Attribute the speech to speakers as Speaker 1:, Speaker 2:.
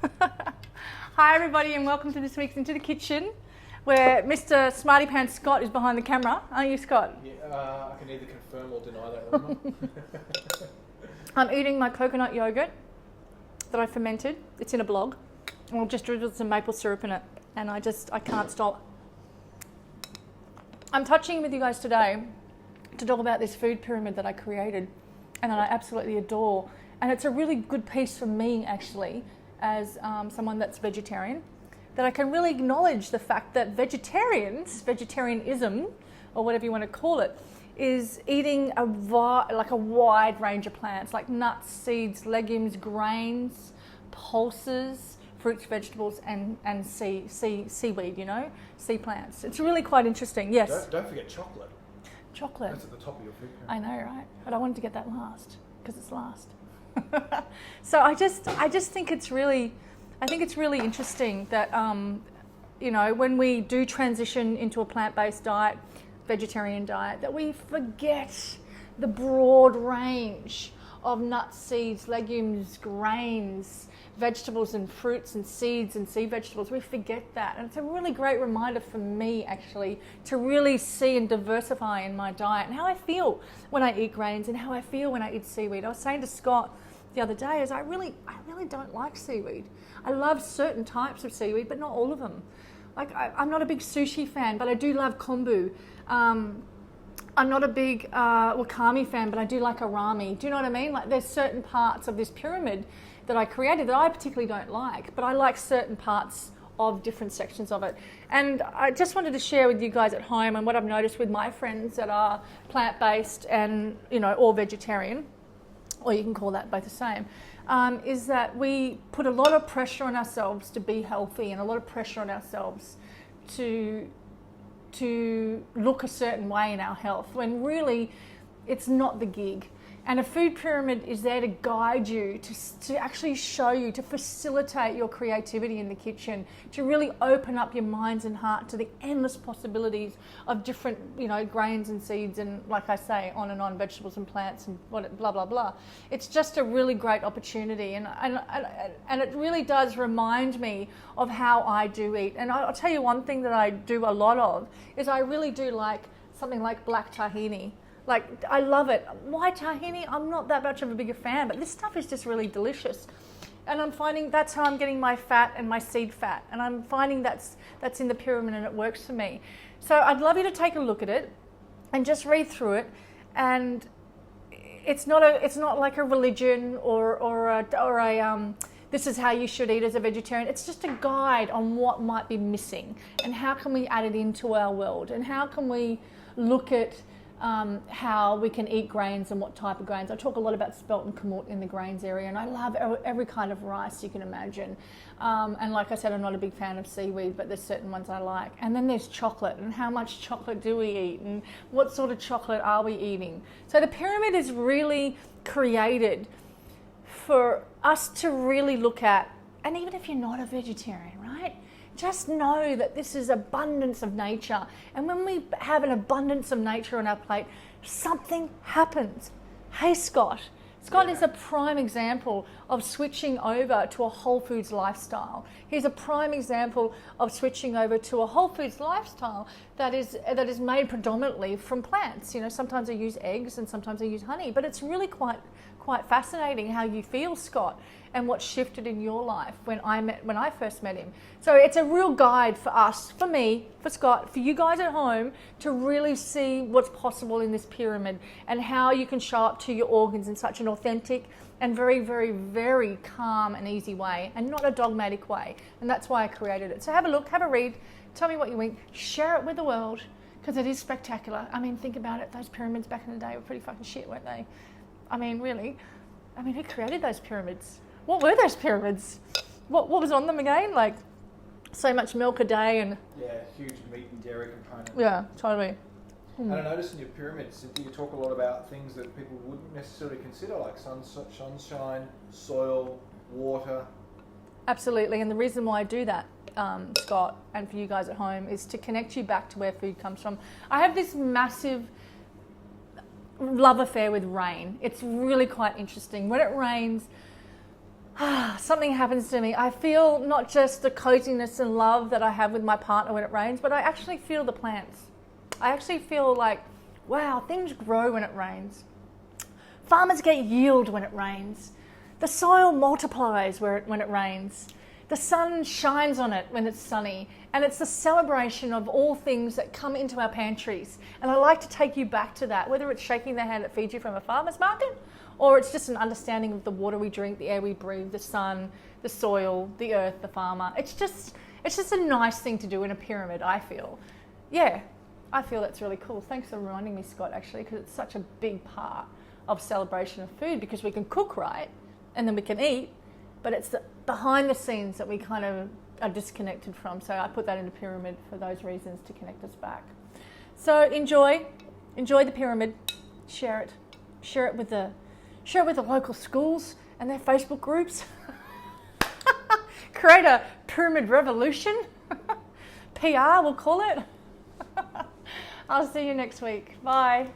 Speaker 1: Hi everybody and welcome to this week's Into the Kitchen, where Mr. Smarty Pants Scott is behind the camera. Aren't you, Scott?
Speaker 2: Yeah, I can either confirm or deny that one.
Speaker 1: I'm eating my coconut yogurt that I fermented. It's in a blog. And I've just drizzled some maple syrup in it and I can't stop. I'm touching with you guys today to talk about this food pyramid that I created and that I absolutely adore. And it's a really good piece for me, actually, as someone that's vegetarian, that I can really acknowledge the fact that vegetarianism, or whatever you want to call it, is eating a wide range of plants, like nuts, seeds, legumes, grains, pulses, fruits, vegetables, and seaweed, sea plants. It's really quite interesting, yes.
Speaker 2: Don't forget chocolate.
Speaker 1: Chocolate.
Speaker 2: That's at the top of your food pyramid.
Speaker 1: I know, right? But I wanted to get that last, because it's last. So I just think it's really interesting that when we do transition into a plant-based diet, vegetarian diet, that we forget the broad range of nuts, seeds, legumes, grains, vegetables and fruits and seeds and sea vegetables. We forget that, and it's a really great reminder for me, actually, to really see and diversify in my diet and how I feel when I eat grains and how I feel when I eat seaweed. I was saying to Scott the other day is I really don't like seaweed. I love certain types of seaweed, but not all of them. Like I'm not a big sushi fan, but I do love kombu. I'm not a big wakame fan, but I do like arami. Do you know what I mean? Like there's certain parts of this pyramid that I created that I particularly don't like, but I like certain parts of different sections of it. And I just wanted to share with you guys at home and what I've noticed with my friends that are plant-based and, or vegetarian, or you can call that both the same, is that we put a lot of pressure on ourselves to be healthy and a lot of pressure on ourselves to look a certain way in our health, when really it's not the gig. And a food pyramid is there to guide you, to actually show you, to facilitate your creativity in the kitchen, to really open up your minds and heart to the endless possibilities of different, grains and seeds and, like I say, on, vegetables and plants and blah, blah, blah. It's just a really great opportunity. And it really does remind me of how I do eat. And I'll tell you one thing that I do a lot of is I really do like something like black tahini. Like, I love it. White tahini, I'm not that much of a bigger fan, but this stuff is just really delicious. And I'm finding that's how I'm getting my fat and my seed fat. And I'm finding that's in the pyramid and it works for me. So I'd love you to take a look at it and just read through it. And it's not like a religion or a this is how you should eat as a vegetarian. It's just a guide on what might be missing and how can we add it into our world and how can we look at how we can eat grains and what type of grains. I talk a lot about spelt and kamut in the grains area, and I love every kind of rice you can imagine. And like I said, I'm not a big fan of seaweed, but there's certain ones I like. And then there's chocolate, and how much chocolate do we eat, and what sort of chocolate are we eating? So the pyramid is really created for us to really look at, and even if you're not a vegetarian, right? Just know that this is abundance of nature. And when we have an abundance of nature on our plate, something happens. Hey, Scott. Scott is a prime example of switching over to a whole foods lifestyle. He's a prime example of switching over to a whole foods lifestyle that is made predominantly from plants. Sometimes I use eggs and sometimes I use honey, but it's really quite fascinating how you feel, Scott, and what shifted in your life when I first met him. So it's a real guide for us, for me, for Scott, for you guys at home, to really see what's possible in this pyramid and how you can show up to your organs in such an authentic and very, very, very calm and easy way, and not a dogmatic way. And that's why I created it. So have a look, have a read, tell me what you think, share it with the world, because it is spectacular. I mean, think about it. Those pyramids back in the day were pretty fucking shit, weren't they? I mean, really. I mean, who created those pyramids? What were those pyramids? What was on them again? Like, so much milk a day and...
Speaker 2: Yeah, huge meat and dairy component.
Speaker 1: Yeah, totally.
Speaker 2: And I noticed in your pyramid, Cynthia, you talk a lot about things that people wouldn't necessarily consider, like sunshine, soil, water.
Speaker 1: Absolutely, and the reason why I do that, Scott, and for you guys at home, is to connect you back to where food comes from. I have this massive love affair with rain. It's really quite interesting. When it rains, something happens to me. I feel not just the coziness and love that I have with my partner when it rains, but I actually feel the plants. I actually feel like, wow, things grow when it rains. Farmers get yield when it rains. The soil multiplies when it rains. The sun shines on it when it's sunny. And it's the celebration of all things that come into our pantries. And I like to take you back to that, whether it's shaking the hand that feeds you from a farmer's market, or it's just an understanding of the water we drink, the air we breathe, the sun, the soil, the earth, the farmer. It's just a nice thing to do in a pyramid, I feel. Yeah, I feel that's really cool. Thanks for reminding me, Scott, actually, because it's such a big part of celebration of food, because we can cook right and then we can eat, but it's the behind the scenes that we kind of are disconnected from. So I put that in a pyramid for those reasons, to connect us back. So enjoy the pyramid, share it with the local schools and their Facebook groups. Create a pyramid revolution. PR, we'll call it. I'll see you next week. Bye.